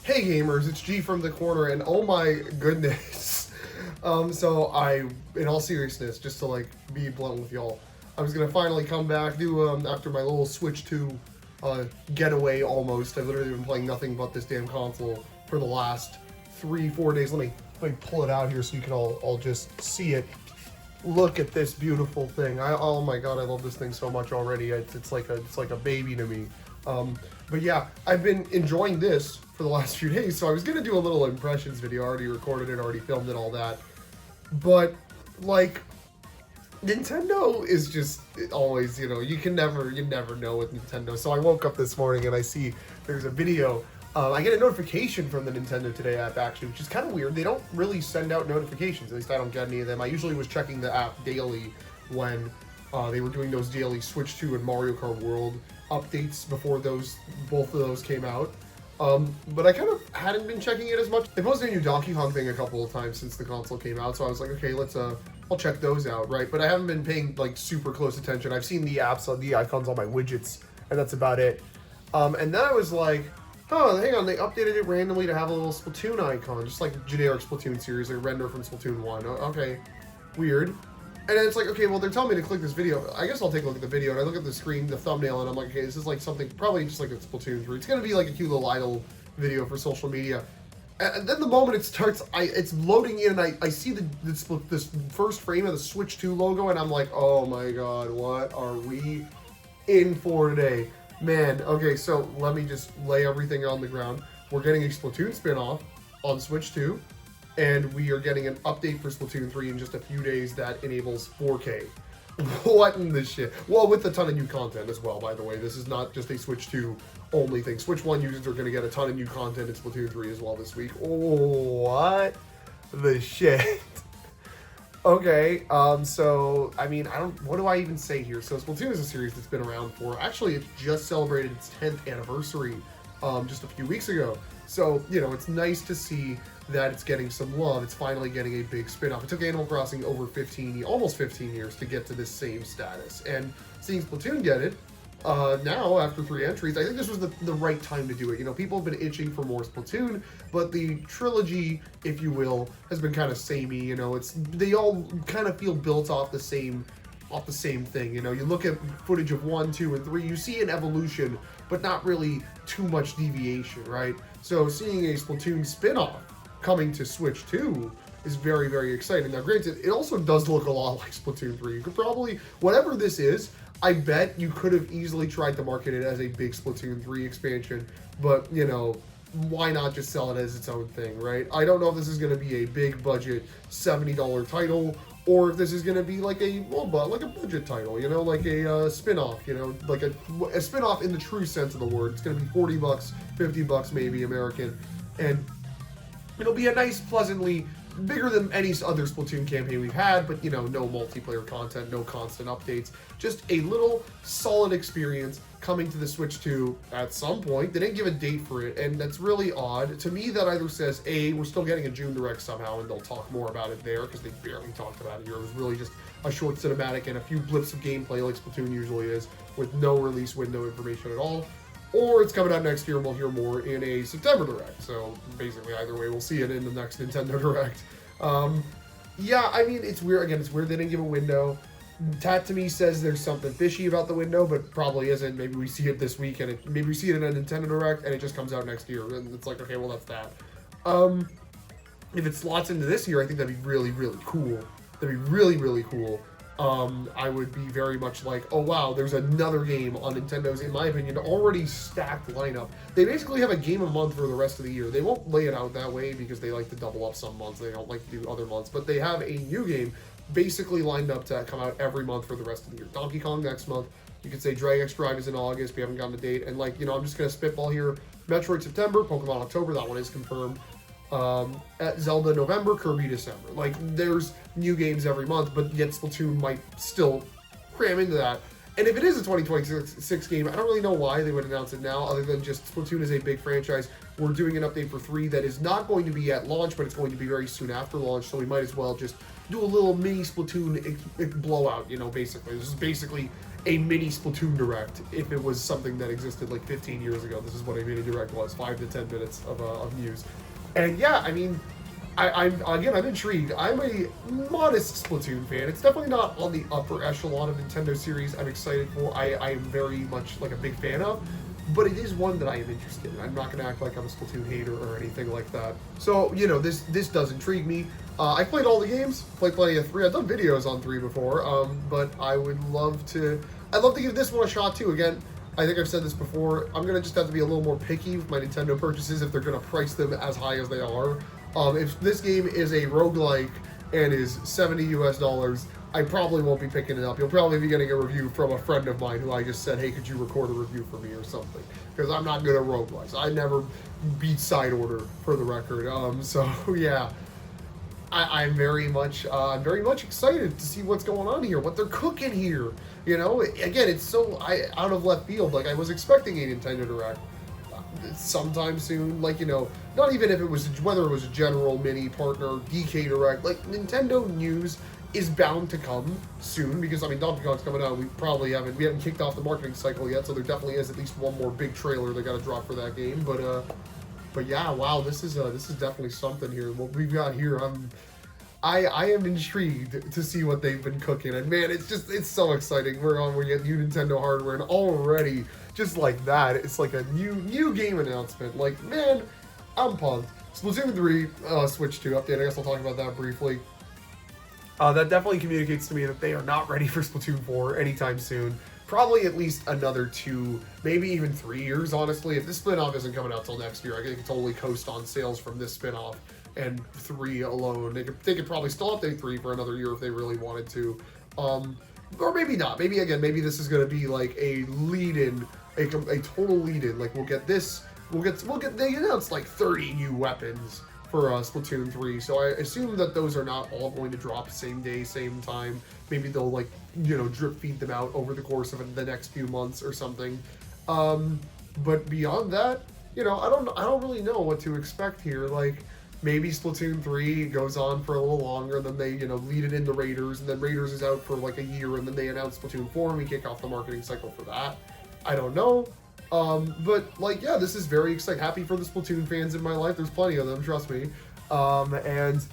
Hey gamers, it's G from the corner, and oh my goodness. So in all seriousness, just to like be blunt with y'all, I was gonna finally come back, do after my little Switch 2 getaway almost. I've literally been playing nothing but this damn console for the last 3-4 days. Let me pull it out here so you can all just see it. Look at this beautiful thing. Oh my god, I love this thing so much already. It's like a baby to me. But yeah, I've been enjoying this for the last few days, so I was gonna do a little impressions video. I already recorded it, already filmed it, all that. But like, Nintendo is just always, you never know with Nintendo. So I woke up this morning and I see there's a video. I get a notification from the Nintendo Today app actually, which is kind of weird. They don't really send out notifications. At least I don't get any of them. I usually was checking the app daily when they were doing those daily Switch 2 and Mario Kart World updates before both of those came out. But I kind of hadn't been checking it as much. They posted a new Donkey Kong thing a couple of times since the console came out, so I was like, okay, I'll check those out, right? But I haven't been paying like super close attention. I've seen the apps, the icons on my widgets, and that's about it. And then I was like, oh, hang on, they updated it randomly to have a little Splatoon icon, just like generic Splatoon series, like render from Splatoon 1. Okay, weird. And then it's like, okay, well, they're telling me to click this video. I guess I'll take a look at the video, and I look at the screen, the thumbnail, and I'm like, okay, this is like something, probably just like a Splatoon 3. It's gonna be like a cute little idle video for social media. And then the moment it starts, it's loading in, and I see this first frame of the Switch 2 logo, and I'm like, oh my god, what are we in for today? Man, okay, so let me just lay everything on the ground. We're getting a Splatoon spin-off on Switch 2, and we are getting an update for Splatoon 3 in just a few days that enables 4K. What in the shit? Well, with a ton of new content as well, by the way. This is not just a Switch 2 only thing. Switch 1 users are going to get a ton of new content in Splatoon 3 as well this week. Oh, what the shit? Okay, so, I mean, what do I even say here? So, Splatoon is a series that's been around for, actually, it just celebrated its 10th anniversary just a few weeks ago. So, it's nice to see that it's getting some love. It's finally getting a big spin-off. It took Animal Crossing over almost 15 years to get to this same status. And seeing Splatoon get it, now, after 3 entries, I think this was the right time to do it. People have been itching for more Splatoon, but the trilogy, if you will, has been kind of samey. They all kind of feel built off the same thing. You look at footage of 1, 2, and 3, you see an evolution, but not really too much deviation, right? So seeing a Splatoon spin-off coming to Switch 2 is very, very exciting. Now, granted, it also does look a lot like Splatoon 3. You could probably, whatever this is, I bet you could have easily tried to market it as a big Splatoon 3 expansion, but, why not just sell it as its own thing, right? I don't know if this is going to be a big budget $70 title, or if this is going to be like a budget title, like a spin-off, like a spin-off in the true sense of the word. It's going to be $40, $50 maybe American, and it'll be a nice, pleasantly bigger than any other Splatoon campaign we've had, but no multiplayer content, no constant updates, just a little solid experience coming to the Switch 2 at some point. They didn't give a date for it, and that's really odd. To me, that either says, A, we're still getting a June Direct somehow, and they'll talk more about it there, because they barely talked about it here. It was really just a short cinematic and a few blips of gameplay like Splatoon usually is, with no release window information at all. Or it's coming out next year, and we'll hear more in a September Direct. So basically, either way, we'll see it in the next Nintendo Direct. Yeah, I mean, it's weird. Again, it's weird they didn't give a window. Tat to me says there's something fishy about the window, but probably isn't. Maybe we see it this week, and maybe we see it in a Nintendo Direct, and it just comes out next year. And it's like, okay, well, that's that. If it slots into this year, I think that'd be really, really cool. That'd be really, really cool. I would be very much like, oh wow, there's another game on Nintendo's, in my opinion, already stacked lineup. They basically have a game a month for the rest of the year. They won't lay it out that way because they like to double up some months. They don't like to do other months, but they have a new game basically lined up to come out every month for the rest of the year. Donkey Kong next month. You could say Dragon X Drive is in August. We haven't gotten a date. And I'm just going to spitball here. Metroid September, Pokemon October, that one is confirmed. At Zelda November, Kirby December. There's new games every month, but yet Splatoon might still cram into that. And if it is a 2026 game, I don't really know why they would announce it now, other than just Splatoon is a big franchise. We're doing an update for 3 that is not going to be at launch, but it's going to be very soon after launch, so we might as well just do a little mini Splatoon blowout, basically. This is basically a mini Splatoon Direct if it was something that existed like 15 years ago. This is what a mini Direct was, 5 to 10 minutes of news. And yeah, I mean, I'm intrigued. I'm a modest Splatoon fan. It's definitely not on the upper echelon of Nintendo series I'm excited for. I am very much like a big fan of, but it is one that I am interested in. I'm not going to act like I'm a Splatoon hater or anything like that. So, you know, this does intrigue me. I played all the games, played plenty of 3. I've done videos on 3 before, but I'd love to give this one a shot too. Again, I think I've said this before, I'm going to just have to be a little more picky with my Nintendo purchases if they're going to price them as high as they are. If this game is a roguelike and is $70 US, I probably won't be picking it up. You'll probably be getting a review from a friend of mine who I just said, hey, could you record a review for me or something? Because I'm not good at roguelikes. I never beat Side Order, for the record. So, yeah. I'm very much excited to see what's going on here, what they're cooking here. You know, again, it's so out of left field. Like, I was expecting a Nintendo Direct sometime soon. Like, you know, not even if it was, whether it was a general mini partner, DK Direct. Like, Nintendo news is bound to come soon because, I mean, Donkey Kong's coming out. We haven't kicked off the marketing cycle yet, so there definitely is at least one more big trailer they got to drop for that game. But yeah, wow, this is definitely something here. What we've got here, I am intrigued to see what they've been cooking, and man, it's so exciting. We get new Nintendo hardware, and already just like that, it's like a new game announcement. Like, man, I'm pumped. Splatoon 3 Switch 2 update. I guess I'll talk about that briefly. That definitely communicates to me that they are not ready for Splatoon 4 anytime soon. Probably at least another 2, maybe even 3 years, honestly. If this spin-off isn't coming out till next year, I think they could totally coast on sales from this spin-off and 3 alone. They could probably still update 3 for another year if they really wanted to. Or maybe not. Maybe this is going to be like a lead-in, a total lead-in. Like, we'll get, they announced like 30 new weapons for Splatoon 3, so I assume that those are not all going to drop same day, same time. Maybe they'll, like, you know, drip feed them out over the course of the next few months or something. But beyond that, you know, I don't really know what to expect here. Like, maybe Splatoon 3 goes on for a little longer, then they, you know, lead it into Raiders, and then Raiders is out for like a year, and then they announce Splatoon 4, and we kick off the marketing cycle for that. I don't know. But, like, yeah, this is very exciting. Happy for the Splatoon fans in my life. There's plenty of them, trust me. And,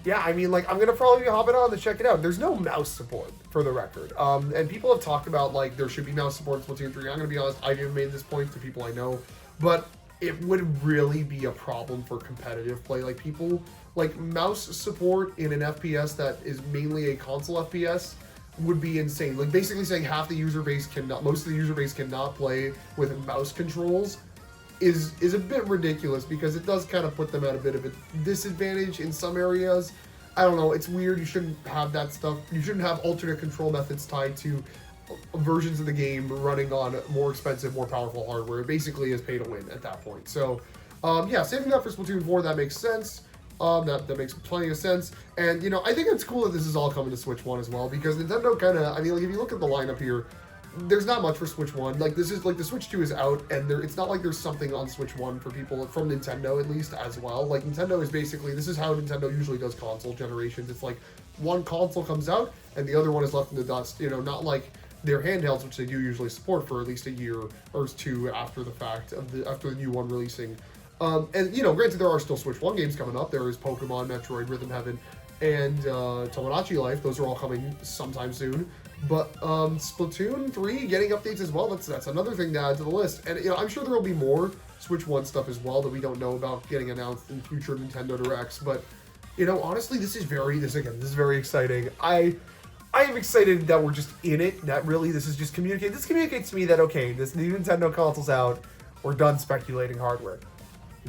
yeah, I mean, like, I'm going to probably be hopping on to check it out. There's no mouse support, for the record. And people have talked about, like, there should be mouse support in Splatoon 3. I'm going to be honest, I haven't made this point to people I know. But it would really be a problem for competitive play. Like, people, like, mouse support in an FPS that is mainly a console FPS would be insane. Like, basically saying most of the user base cannot play with mouse controls is a bit ridiculous, because it does kind of put them at a bit of a disadvantage in some areas. I don't know, it's weird. You shouldn't have that stuff. You shouldn't have alternate control methods tied to versions of the game running on more expensive, more powerful hardware. It basically is pay to win at that point. So, yeah, saving that for Splatoon 4, that makes sense. That makes plenty of sense. And, you know, I think it's cool that this is all coming to Switch 1 as well, because Nintendo kind of, I mean, like, if you look at the lineup here, there's not much for Switch 1. Like, this is, like, the Switch 2 is out, and it's not like there's something on Switch 1 for people, from Nintendo at least, as well. Like, Nintendo is basically, this is how Nintendo usually does console generations. It's like, one console comes out, and the other one is left in the dust. You know, not like their handhelds, which they do usually support for at least a year or 2 after the fact, after the new one releasing. And, you know, granted, there are still Switch 1 games coming up. There is Pokemon, Metroid, Rhythm Heaven, and Tomodachi Life. Those are all coming sometime soon. But Splatoon 3 getting updates as well, that's another thing to add to the list. And, you know, I'm sure there will be more Switch 1 stuff as well that we don't know about getting announced in future Nintendo Directs. But, you know, honestly, this is very exciting. I am excited that we're just in it, that really this communicates to me that, okay, this new Nintendo console's out, we're done speculating hardware.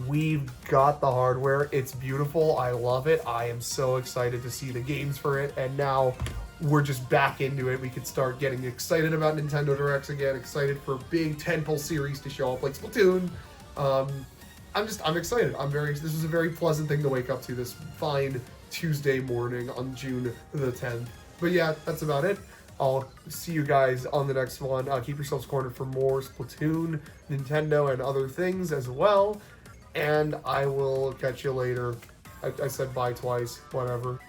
We've got the hardware. It's beautiful. I love it. I am so excited to see the games for it. And now we're just back into it. We can start getting excited about Nintendo Directs again. Excited for big tentpole series to show up like Splatoon. I'm excited. This was a very pleasant thing to wake up to this fine Tuesday morning on June the 10th. But yeah, that's about it. I'll see you guys on the next one. Keep yourselves cornered for more Splatoon, Nintendo, and other things as well. And I will catch you later. I said bye twice, whatever.